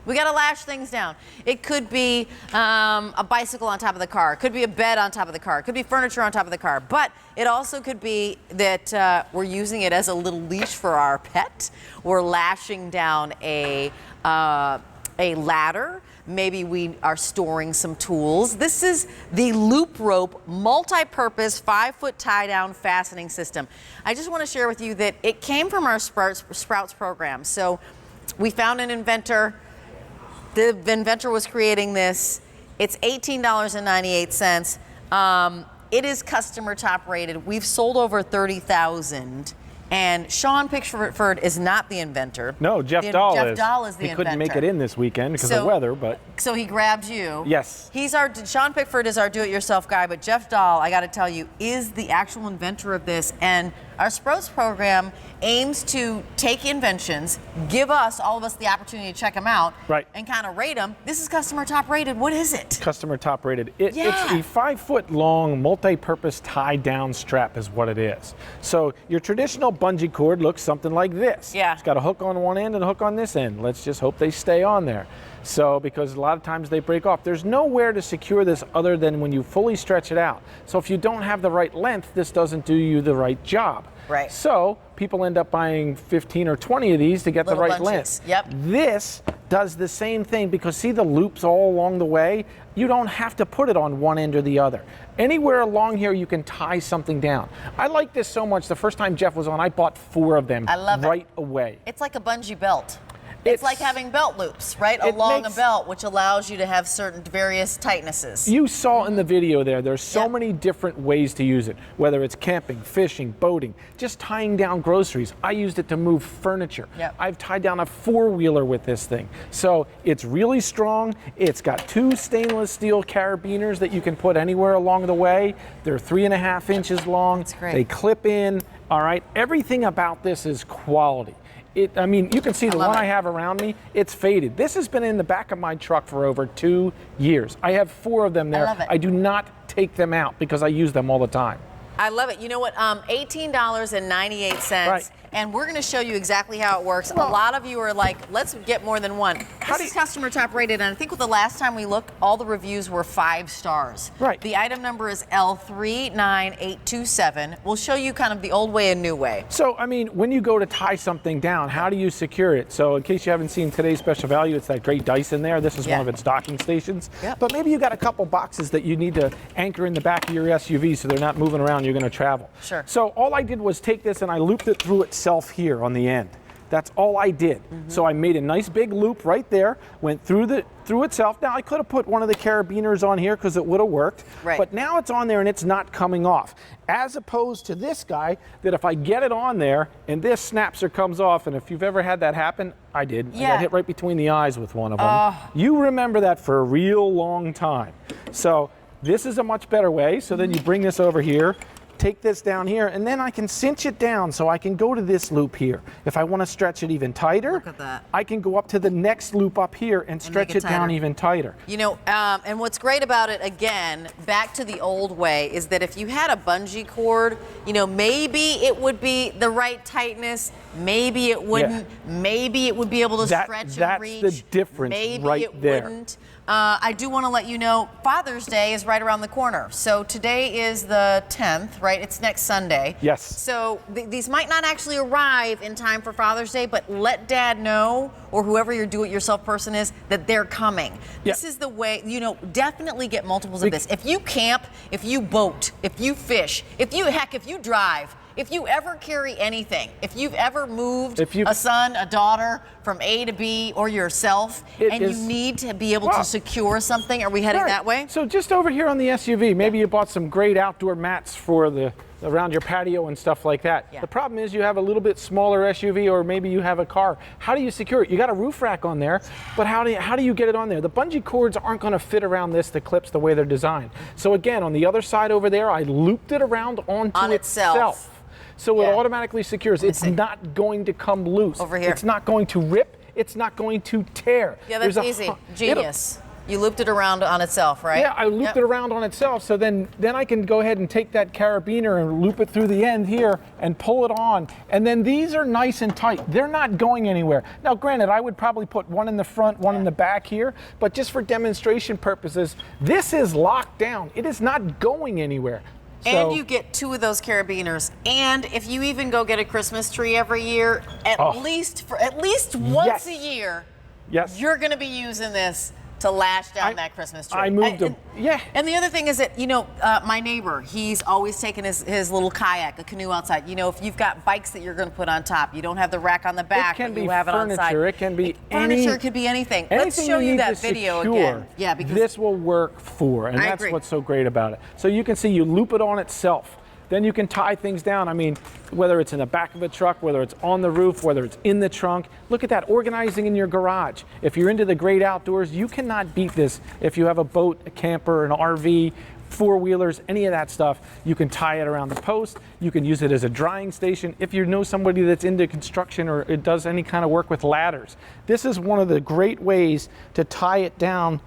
We got to lash things down. It could be a bicycle on top of the car. It could be a bed on top of the car. It could be furniture on top of the car. But it also could be that we're using it as a little leash for our pet. We're lashing down a ladder. Maybe we are storing some tools. This is the LoopRope multi-purpose 5-foot tie-down fastening system. I just want to share with you that it came from our Sprouts program. So we found an inventor. The inventor was creating this. It's $18.98. It is customer top rated. We've sold over 30,000. And Sean Pickford is not the inventor. No, Jeff Dahl is. Jeff Dahl is the inventor. He couldn't make it in this weekend because of weather, but. So he grabbed you. Yes. Sean Pickford is our do-it-yourself guy, but Jeff Dahl, I got to tell you, is the actual inventor of this. And our Sprouts program aims to take inventions, give us, all of us, the opportunity to check them out, right, and kind of rate them. This is customer top rated. What is it? Customer top rated. It's a 5-foot long multi-purpose tie-down strap is what it is. So your traditional bungee cord looks something like this. Yeah. It's got a hook on one end and a hook on this end. Let's just hope they stay on there. So, because a lot of times they break off. There's nowhere to secure this other than when you fully stretch it out. So if you don't have the right length, this doesn't do you the right job. Right. So people end up buying 15 or 20 of these to get the right length. Yep. This does the same thing because see the loops all along the way? You don't have to put it on one end or the other. Anywhere along here you can tie something down. I like this so much. The first time Jeff was on, I bought 4 of them right away. It's like a bungee belt. It's like having belt loops, right, along a belt, which allows you to have certain various tightnesses. You saw in the video there's so many different ways to use it, whether it's camping, fishing, boating, just tying down groceries. I used it to move furniture. Yep. I've tied down a 4-wheeler with this thing. So it's really strong. It's got 2 stainless steel carabiners that you can put anywhere along the way. They're 3.5 inches long. That's great. They clip in, all right? Everything about this is quality. I mean, you can see the one I have around me, it's faded. This has been in the back of my truck for over 2 years. I have 4 of them there. I love it. I do not take them out because I use them all the time. I love it. You know what? $18.98. Right. And we're going to show you exactly how it works. Well, a lot of you are like, let's get more than one. This is customer top rated, and I think with the last time we looked, all the reviews were 5 stars. Right. The item number is L39827. We'll show you kind of the old way and new way. So, I mean, when you go to tie something down, how do you secure it? So, in case you haven't seen today's special value, it's that great dice in there. This is one of its docking stations. Yep. But maybe you got a couple boxes that you need to anchor in the back of your SUV so they're not moving around. You're going to travel. Sure. So, all I did was take this and I looped it through itself here on the end. That's all I did. So I made a nice big loop right there, went through itself. Now I could have put one of the carabiners on here because it would have worked, but now it's on there and it's not coming off. As opposed to this guy, that if I get it on there and this snaps or comes off, and if you've ever had that happen, I did. I got hit right between the eyes with one of them. You remember that for a real long time. So this is a much better way. So then you bring this over here, take this down here, and then I can cinch it down so I can go to this loop here. If I want to stretch it even tighter, look at that. I can go up to the next loop up here and stretch it down even tighter. You know, and what's great about it, again, back to the old way, is that if you had a bungee cord, you know, maybe it would be the right tightness, maybe it wouldn't, maybe it would be able to stretch and reach. That's the difference maybe right it there. Wouldn't. I do want to let you know Father's Day is right around the corner. So today is the 10th, right? It's next Sunday. Yes. So these might not actually arrive in time for Father's Day, but let Dad know, or whoever your do-it-yourself person is, that they're coming. Yeah. This is the way, you know, definitely get multiples of this. If you camp, if you boat, if you fish, if you drive, if you ever carry anything, if you've ever moved a son, a daughter from A to B, or yourself, and you need to be able to secure something, are we heading that way? So just over here on the SUV, maybe you bought some great outdoor mats for around your patio and stuff like that. Yeah. The problem is you have a little bit smaller SUV, or maybe you have a car. How do you secure it? You got a roof rack on there, but how do you get it on there? The bungee cords aren't going to fit around the clips the way they're designed. So again, on the other side over there, I looped it around onto itself. So it automatically secures. It's not going to come loose. Over here. It's not going to rip. It's not going to tear. Yeah, that's easy. Genius. You looped it around on itself, right? Yeah, I looped it around on itself, so then I can go ahead and take that carabiner and loop it through the end here and pull it on. And then these are nice and tight. They're not going anywhere. Now, granted, I would probably put one in the front, one in the back here, but just for demonstration purposes, this is locked down. It is not going anywhere. And you get 2 of those carabiners. And if you even go get a Christmas tree every year, at least once a year, you're going to be using this to lash down that Christmas tree. I moved them. Yeah. And the other thing is that, my neighbor, he's always taking his little kayak, a canoe outside. If you've got bikes that you're going to put on top, you don't have the rack on the back, it can but be you have furniture, it on side. it can be furniture, could be anything. Let's show you that video again. Yeah, because this will work for, and that's agree. what's so great about it. So you can see you loop it on itself. Then you can tie things down. I mean, whether it's in the back of a truck, whether it's on the roof, whether it's in the trunk. Look at that, organizing in your garage. If you're into the great outdoors, you cannot beat this. If you have a boat, a camper, an RV, 4-wheelers, any of that stuff, you can tie it around the post. You can use it as a drying station. If you know somebody that's into construction or it does any kind of work with ladders, this is one of the great ways to tie it down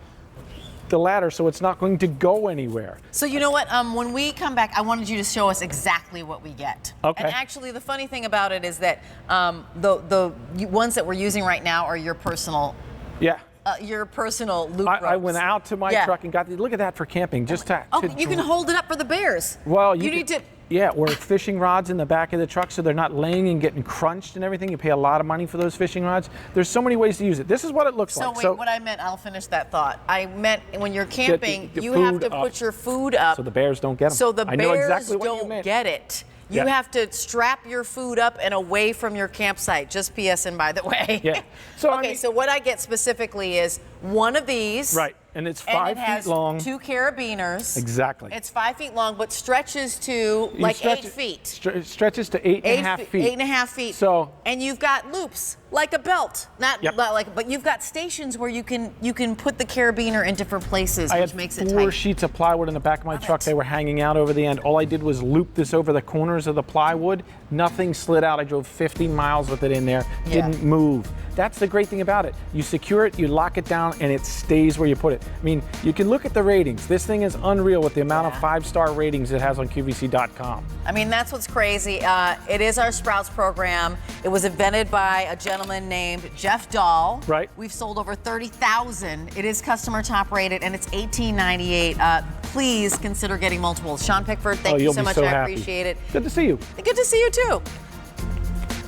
the ladder so it's not going to go anywhere. So you know what, when we come back, I wanted you to show us exactly what we get. Okay. And actually the funny thing about it is that the ones that we're using right now are your personal loop ropes. I went out to my truck and got these. Look at that for camping. Just you can hold it up for the bears. Well, you need to. Yeah, or fishing rods in the back of the truck so they're not laying and getting crunched and everything. You pay a lot of money for those fishing rods. There's so many ways to use it. This is what it looks like. So wait, what I meant, I'll finish that thought. I meant when you're camping, you have to put your food up. So the bears don't get them. So the I know bears exactly what you don't meant. get it. You have to strap your food up and away from your campsite. Just PSN, by the way. Yeah. So so what I get specifically is one of these. Right. And it's 5 feet long. 2 carabiners. Exactly. It's 5 feet long, but stretches to 8 feet. Stretches to 8.5 feet. 8.5 feet. So. And you've got loops like a belt, not like, but you've got stations where you can put the carabiner in different places, which makes it tight. I had 4 sheets of plywood in the back of my truck. They were hanging out over the end. All I did was loop this over the corners of the plywood. Nothing slid out. I drove 50 miles with it in there. Didn't move. That's the great thing about it. You secure it, you lock it down, and it stays where you put it. I mean, you can look at the ratings. This thing is unreal with the amount of 5-star ratings it has on QVC.com. I mean, that's what's crazy. It is our Sprouts program. It was invented by a gentleman named Jeff Dahl. Right. We've sold over 30,000. It is customer top rated, and it's $18.98. Please consider getting multiples. Sean Pickford, thank you so much. I appreciate it. Good to see you. Good to see you too.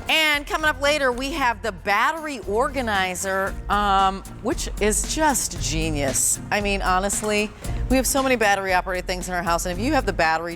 And coming up later, we have the battery organizer, which is just genius. I mean, honestly, we have so many battery operated things in our house, and if you have the battery